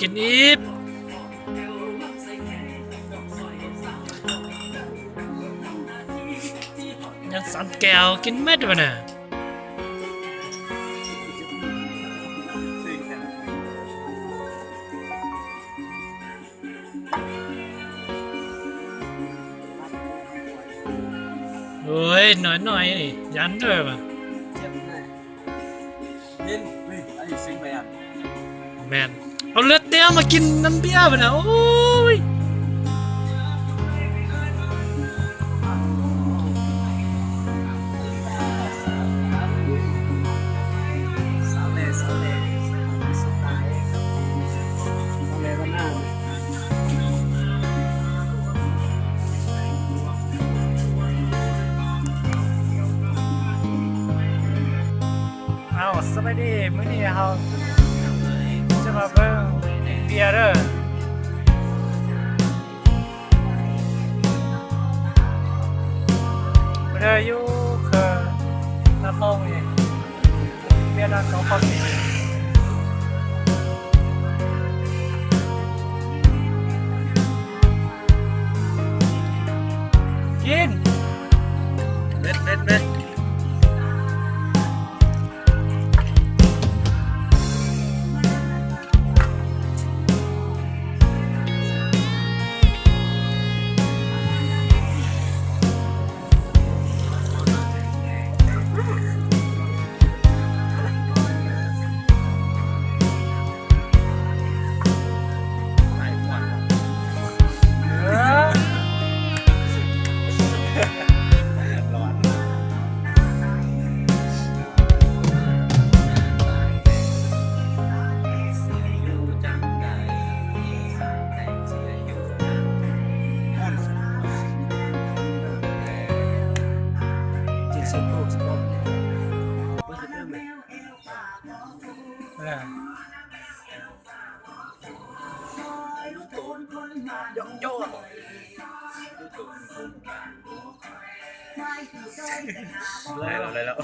กินอีกยังสันแก้วกินเม็ดวะน่ะโอ้ยหน่อยหน่อยนี่ยันด้วยป่ะแมนเอาเลือดเตี้ยมากินน้ำเบี้ยป่ะนะโอ้ยเอาสบายดีมื้อนี้เฮาจะมาเบิ่งเบียร์เด้อเด้ออยู่คือน้ำพงนี่เบียร์น้ำ2 0นี่กินเบ็ดโย่เลยแล้ว